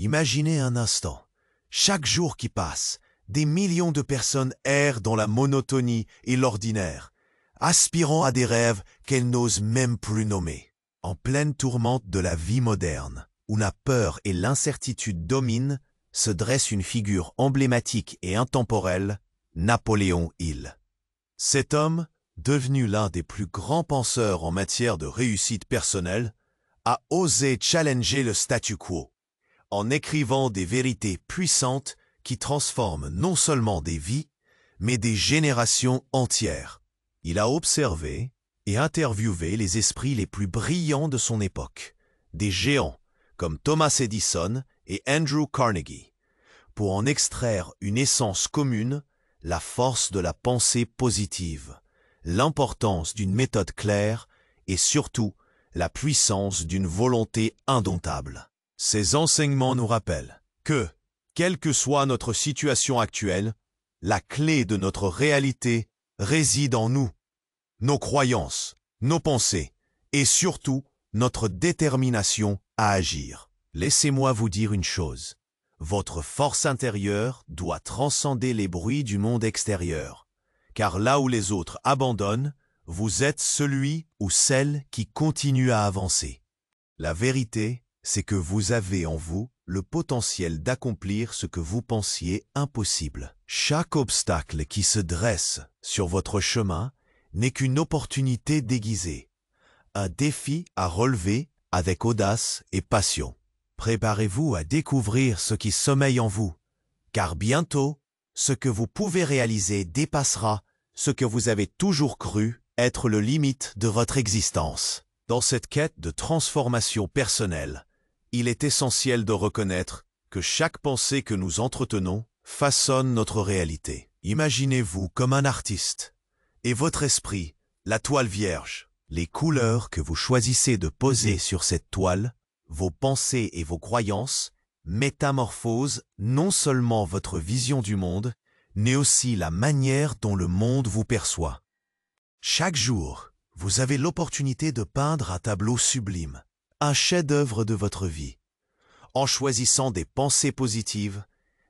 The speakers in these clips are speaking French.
Imaginez un instant. Chaque jour qui passe, des millions de personnes errent dans la monotonie et l'ordinaire, aspirant à des rêves qu'elles n'osent même plus nommer. En pleine tourmente de la vie moderne, où la peur et l'incertitude dominent, se dresse une figure emblématique et intemporelle, Napoléon Hill. Cet homme, devenu l'un des plus grands penseurs en matière de réussite personnelle, a osé challenger le statu quo, en écrivant des vérités puissantes qui transforment non seulement des vies, mais des générations entières. Il a observé et interviewé les esprits les plus brillants de son époque, des géants comme Thomas Edison et Andrew Carnegie, pour en extraire une essence commune, la force de la pensée positive, l'importance d'une méthode claire et surtout la puissance d'une volonté indomptable. Ces enseignements nous rappellent que, quelle que soit notre situation actuelle, la clé de notre réalité réside en nous, nos croyances, nos pensées et surtout notre détermination à agir. Laissez-moi vous dire une chose. Votre force intérieure doit transcender les bruits du monde extérieur, car là où les autres abandonnent, vous êtes celui ou celle qui continue à avancer. La vérité, c'est que vous avez en vous le potentiel d'accomplir ce que vous pensiez impossible. Chaque obstacle qui se dresse sur votre chemin n'est qu'une opportunité déguisée, un défi à relever avec audace et passion. Préparez-vous à découvrir ce qui sommeille en vous, car bientôt, ce que vous pouvez réaliser dépassera ce que vous avez toujours cru être le limite de votre existence. Dans cette quête de transformation personnelle, il est essentiel de reconnaître que chaque pensée que nous entretenons façonne notre réalité. Imaginez-vous comme un artiste, et votre esprit, la toile vierge. Les couleurs que vous choisissez de poser sur cette toile, vos pensées et vos croyances, métamorphosent non seulement votre vision du monde, mais aussi la manière dont le monde vous perçoit. Chaque jour, vous avez l'opportunité de peindre un tableau sublime, un chef-d'œuvre de votre vie, en choisissant des pensées positives,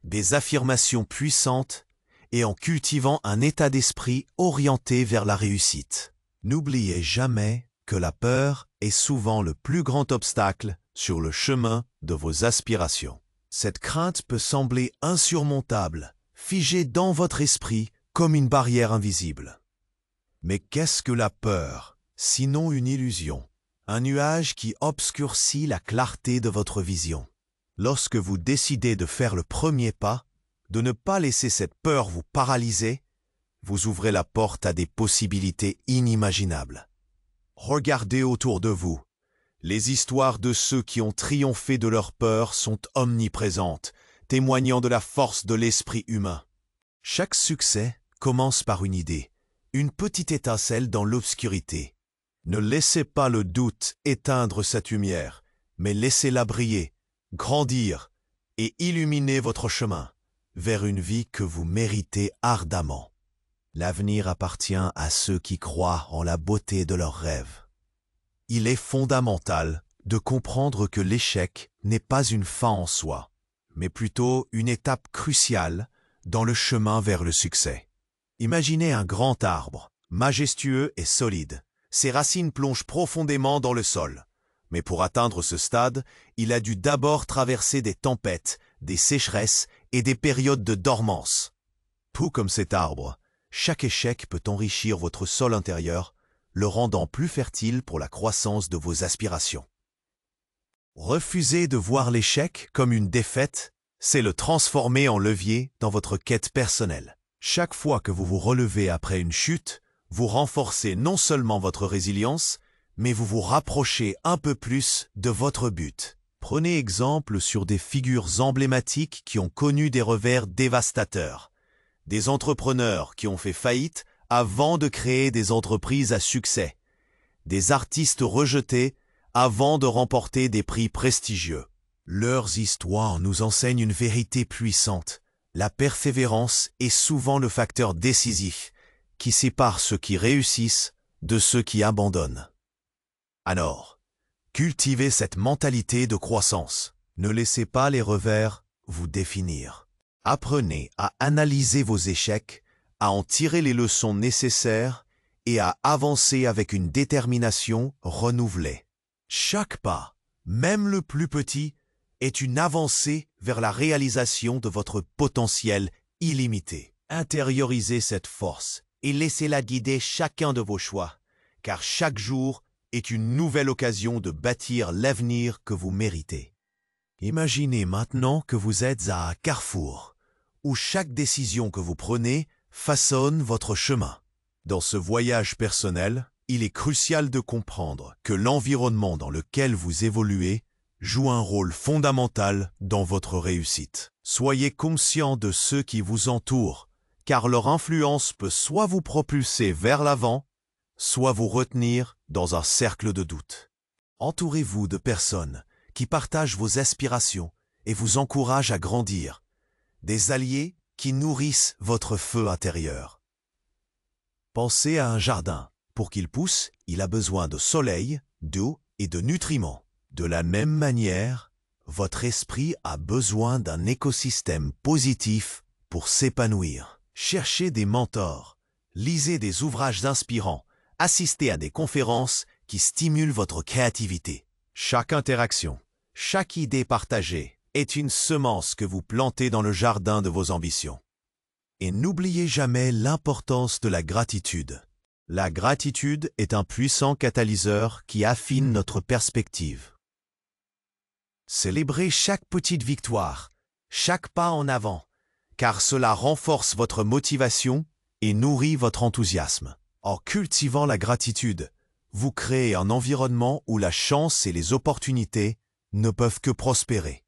des affirmations puissantes et en cultivant un état d'esprit orienté vers la réussite. N'oubliez jamais que la peur est souvent le plus grand obstacle sur le chemin de vos aspirations. Cette crainte peut sembler insurmontable, figée dans votre esprit comme une barrière invisible. Mais qu'est-ce que la peur, sinon une illusion, un nuage qui obscurcit la clarté de votre vision? Lorsque vous décidez de faire le premier pas, de ne pas laisser cette peur vous paralyser, vous ouvrez la porte à des possibilités inimaginables. Regardez autour de vous. Les histoires de ceux qui ont triomphé de leur peur sont omniprésentes, témoignant de la force de l'esprit humain. Chaque succès commence par une idée, une petite étincelle dans l'obscurité. Ne laissez pas le doute éteindre cette lumière, mais laissez-la briller, grandir et illuminer votre chemin vers une vie que vous méritez ardemment. L'avenir appartient à ceux qui croient en la beauté de leurs rêves. Il est fondamental de comprendre que l'échec n'est pas une fin en soi, mais plutôt une étape cruciale dans le chemin vers le succès. Imaginez un grand arbre, majestueux et solide. Ses racines plongent profondément dans le sol. Mais pour atteindre ce stade, il a dû d'abord traverser des tempêtes, des sécheresses et des périodes de dormance. Tout comme cet arbre, chaque échec peut enrichir votre sol intérieur, le rendant plus fertile pour la croissance de vos aspirations. Refuser de voir l'échec comme une défaite, c'est le transformer en levier dans votre quête personnelle. Chaque fois que vous vous relevez après une chute, vous renforcez non seulement votre résilience, mais vous vous rapprochez un peu plus de votre but. Prenez exemple sur des figures emblématiques qui ont connu des revers dévastateurs. Des entrepreneurs qui ont fait faillite avant de créer des entreprises à succès. Des artistes rejetés avant de remporter des prix prestigieux. Leurs histoires nous enseignent une vérité puissante. La persévérance est souvent le facteur décisif qui sépare ceux qui réussissent de ceux qui abandonnent. Alors, cultivez cette mentalité de croissance. Ne laissez pas les revers vous définir. Apprenez à analyser vos échecs, à en tirer les leçons nécessaires et à avancer avec une détermination renouvelée. Chaque pas, même le plus petit, est une avancée vers la réalisation de votre potentiel illimité. Intériorisez cette force et laissez-la guider chacun de vos choix, car chaque jour est une nouvelle occasion de bâtir l'avenir que vous méritez. Imaginez maintenant que vous êtes à un carrefour, où chaque décision que vous prenez façonne votre chemin. Dans ce voyage personnel, il est crucial de comprendre que l'environnement dans lequel vous évoluez joue un rôle fondamental dans votre réussite. Soyez conscient de ceux qui vous entourent, car leur influence peut soit vous propulser vers l'avant, soit vous retenir dans un cercle de doute. Entourez-vous de personnes qui partagent vos aspirations et vous encouragent à grandir, des alliés qui nourrissent votre feu intérieur. Pensez à un jardin. Pour qu'il pousse, il a besoin de soleil, d'eau et de nutriments. De la même manière, votre esprit a besoin d'un écosystème positif pour s'épanouir. Cherchez des mentors, lisez des ouvrages inspirants, assistez à des conférences qui stimulent votre créativité. Chaque interaction, chaque idée partagée est une semence que vous plantez dans le jardin de vos ambitions. Et n'oubliez jamais l'importance de la gratitude. La gratitude est un puissant catalyseur qui affine notre perspective. Célébrez chaque petite victoire, chaque pas en avant, car cela renforce votre motivation et nourrit votre enthousiasme. En cultivant la gratitude, vous créez un environnement où la chance et les opportunités ne peuvent que prospérer.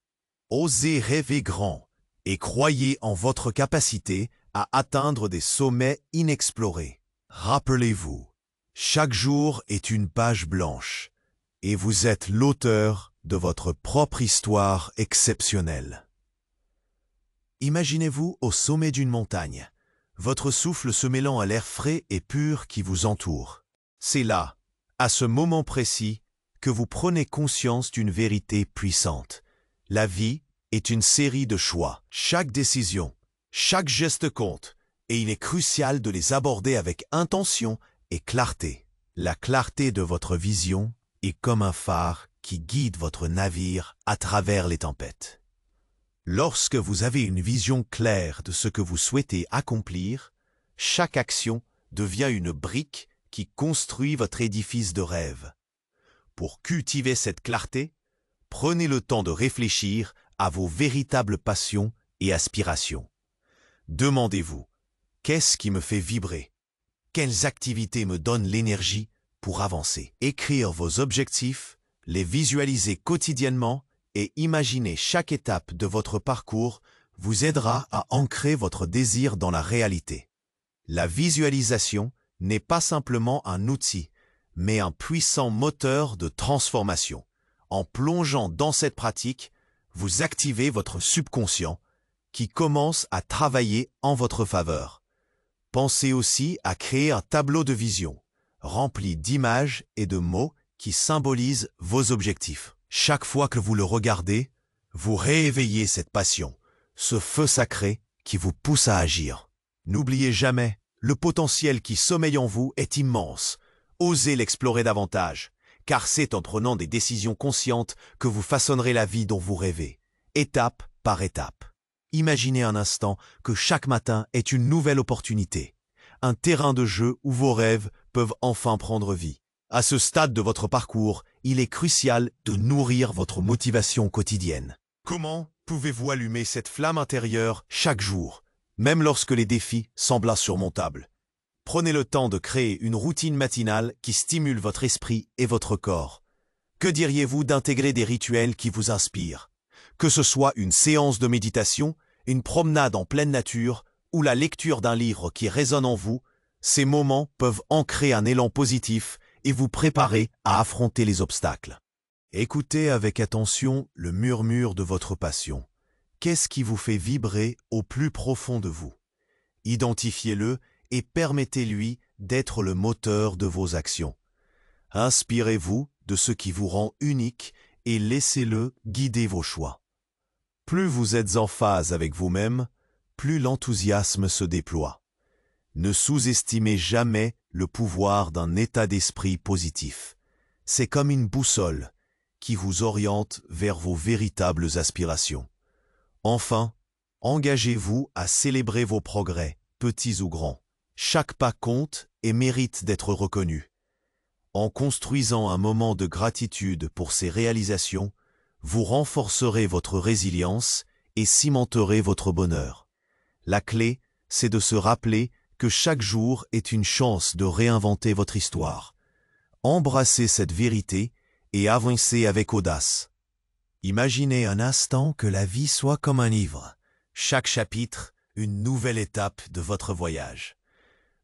Osez rêver grand et croyez en votre capacité à atteindre des sommets inexplorés. Rappelez-vous, chaque jour est une page blanche et vous êtes l'auteur de votre propre histoire exceptionnelle. Imaginez-vous au sommet d'une montagne, votre souffle se mêlant à l'air frais et pur qui vous entoure. C'est là, à ce moment précis, que vous prenez conscience d'une vérité puissante. La vie est une série de choix. Chaque décision, chaque geste compte, et il est crucial de les aborder avec intention et clarté. La clarté de votre vision est comme un phare qui guide votre navire à travers les tempêtes. Lorsque vous avez une vision claire de ce que vous souhaitez accomplir, chaque action devient une brique qui construit votre édifice de rêve. Pour cultiver cette clarté, prenez le temps de réfléchir à vos véritables passions et aspirations. Demandez-vous, qu'est-ce qui me fait vibrer? Quelles activités me donnent l'énergie pour avancer? Écrire vos objectifs, les visualiser quotidiennement et imaginer chaque étape de votre parcours vous aidera à ancrer votre désir dans la réalité. La visualisation n'est pas simplement un outil, mais un puissant moteur de transformation. En plongeant dans cette pratique, vous activez votre subconscient qui commence à travailler en votre faveur. Pensez aussi à créer un tableau de vision, rempli d'images et de mots qui symbolisent vos objectifs. Chaque fois que vous le regardez, vous rééveillez cette passion, ce feu sacré qui vous pousse à agir. N'oubliez jamais, le potentiel qui sommeille en vous est immense. Osez l'explorer davantage, car c'est en prenant des décisions conscientes que vous façonnerez la vie dont vous rêvez, étape par étape. Imaginez un instant que chaque matin est une nouvelle opportunité, un terrain de jeu où vos rêves peuvent enfin prendre vie. À ce stade de votre parcours, il est crucial de nourrir votre motivation quotidienne. Comment pouvez-vous allumer cette flamme intérieure chaque jour, même lorsque les défis semblent insurmontables? Prenez le temps de créer une routine matinale qui stimule votre esprit et votre corps. Que diriez-vous d'intégrer des rituels qui vous inspirent? Que ce soit une séance de méditation, une promenade en pleine nature ou la lecture d'un livre qui résonne en vous, ces moments peuvent ancrer un élan positif et vous préparer à affronter les obstacles. Écoutez avec attention le murmure de votre passion. Qu'est-ce qui vous fait vibrer au plus profond de vous? Identifiez-le et permettez-lui d'être le moteur de vos actions. Inspirez-vous de ce qui vous rend unique et laissez-le guider vos choix. Plus vous êtes en phase avec vous-même, plus l'enthousiasme se déploie. Ne sous-estimez jamais le pouvoir d'un état d'esprit positif. C'est comme une boussole qui vous oriente vers vos véritables aspirations. Enfin, engagez-vous à célébrer vos progrès, petits ou grands. Chaque pas compte et mérite d'être reconnu. En construisant un moment de gratitude pour ces réalisations, vous renforcerez votre résilience et cimenterez votre bonheur. La clé, c'est de se rappeler que chaque jour est une chance de réinventer votre histoire. Embrassez cette vérité et avancez avec audace. Imaginez un instant que la vie soit comme un livre. Chaque chapitre, une nouvelle étape de votre voyage.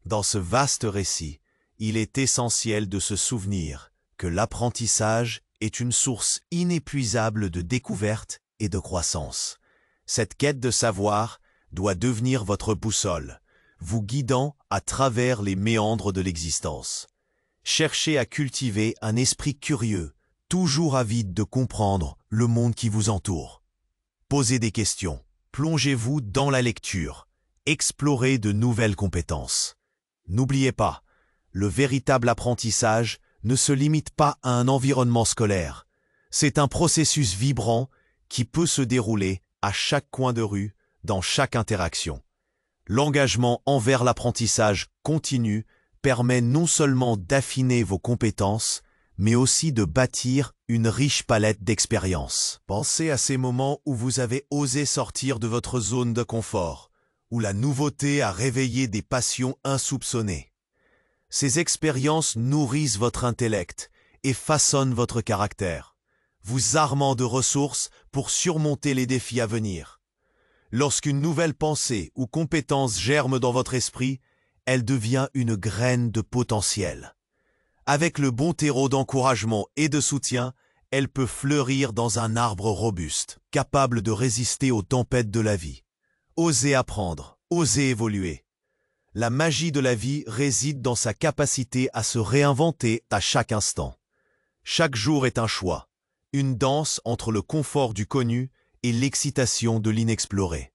Dans ce vaste récit, il est essentiel de se souvenir que l'apprentissage est une source inépuisable de découverte et de croissance. Cette quête de savoir doit devenir votre boussole, vous guidant à travers les méandres de l'existence. Cherchez à cultiver un esprit curieux, toujours avide de comprendre le monde qui vous entoure. Posez des questions, plongez-vous dans la lecture, explorez de nouvelles compétences. N'oubliez pas, le véritable apprentissage ne se limite pas à un environnement scolaire. C'est un processus vibrant qui peut se dérouler à chaque coin de rue, dans chaque interaction. L'engagement envers l'apprentissage continu permet non seulement d'affiner vos compétences, mais aussi de bâtir une riche palette d'expériences. Pensez à ces moments où vous avez osé sortir de votre zone de confort, où la nouveauté a réveillé des passions insoupçonnées. Ces expériences nourrissent votre intellect et façonnent votre caractère, vous armant de ressources pour surmonter les défis à venir. Lorsqu'une nouvelle pensée ou compétence germe dans votre esprit, elle devient une graine de potentiel. Avec le bon terreau d'encouragement et de soutien, elle peut fleurir dans un arbre robuste, capable de résister aux tempêtes de la vie. Osez apprendre, osez évoluer. La magie de la vie réside dans sa capacité à se réinventer à chaque instant. Chaque jour est un choix, une danse entre le confort du connu et l'excitation de l'inexploré.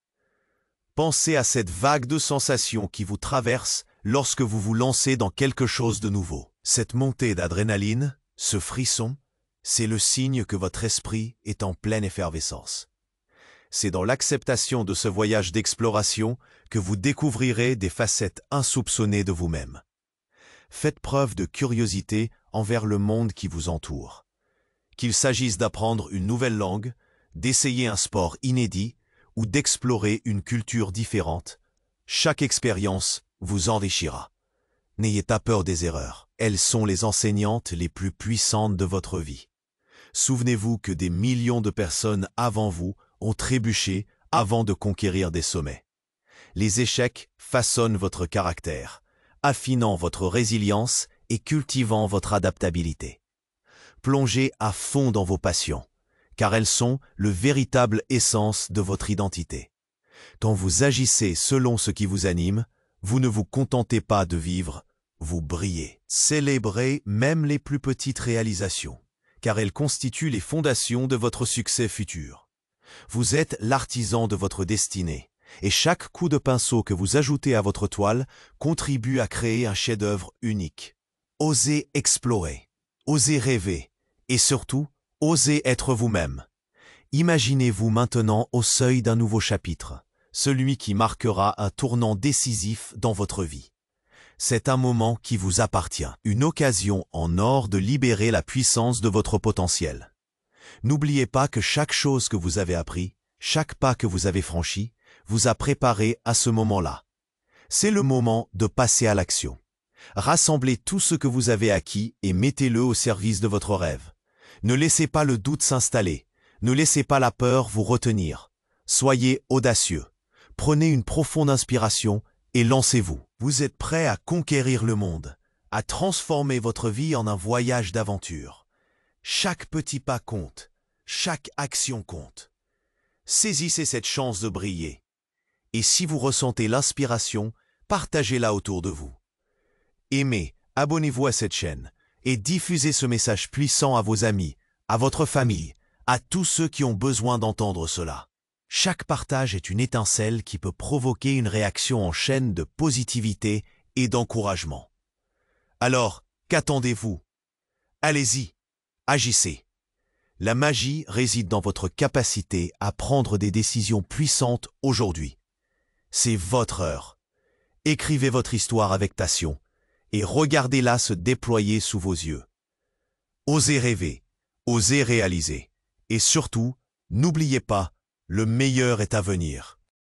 Pensez à cette vague de sensations qui vous traverse lorsque vous vous lancez dans quelque chose de nouveau. Cette montée d'adrénaline, ce frisson, c'est le signe que votre esprit est en pleine effervescence. C'est dans l'acceptation de ce voyage d'exploration que vous découvrirez des facettes insoupçonnées de vous-même. Faites preuve de curiosité envers le monde qui vous entoure. Qu'il s'agisse d'apprendre une nouvelle langue, d'essayer un sport inédit ou d'explorer une culture différente, chaque expérience vous enrichira. N'ayez pas peur des erreurs. Elles sont les enseignantes les plus puissantes de votre vie. Souvenez-vous que des millions de personnes avant vous ont trébuché avant de conquérir des sommets. Les échecs façonnent votre caractère, affinant votre résilience et cultivant votre adaptabilité. Plongez à fond dans vos passions, car elles sont le véritable essence de votre identité. Quand vous agissez selon ce qui vous anime, vous ne vous contentez pas de vivre, vous brillez. Célébrez même les plus petites réalisations, car elles constituent les fondations de votre succès futur. Vous êtes l'artisan de votre destinée, et chaque coup de pinceau que vous ajoutez à votre toile contribue à créer un chef-d'œuvre unique. Osez explorer, osez rêver, et surtout, osez être vous-même. Imaginez-vous maintenant au seuil d'un nouveau chapitre, celui qui marquera un tournant décisif dans votre vie. C'est un moment qui vous appartient, une occasion en or de libérer la puissance de votre potentiel. N'oubliez pas que chaque chose que vous avez appris, chaque pas que vous avez franchi, vous a préparé à ce moment-là. C'est le moment de passer à l'action. Rassemblez tout ce que vous avez acquis et mettez-le au service de votre rêve. Ne laissez pas le doute s'installer. Ne laissez pas la peur vous retenir. Soyez audacieux. Prenez une profonde inspiration et lancez-vous. Vous êtes prêt à conquérir le monde, à transformer votre vie en un voyage d'aventure. Chaque petit pas compte, chaque action compte. Saisissez cette chance de briller. Et si vous ressentez l'inspiration, partagez-la autour de vous. Aimez, abonnez-vous à cette chaîne et diffusez ce message puissant à vos amis, à votre famille, à tous ceux qui ont besoin d'entendre cela. Chaque partage est une étincelle qui peut provoquer une réaction en chaîne de positivité et d'encouragement. Alors, qu'attendez-vous? Allez-y, agissez. La magie réside dans votre capacité à prendre des décisions puissantes aujourd'hui. C'est votre heure. Écrivez votre histoire avec passion et regardez-la se déployer sous vos yeux. Osez rêver, osez réaliser et surtout, n'oubliez pas, le meilleur est à venir.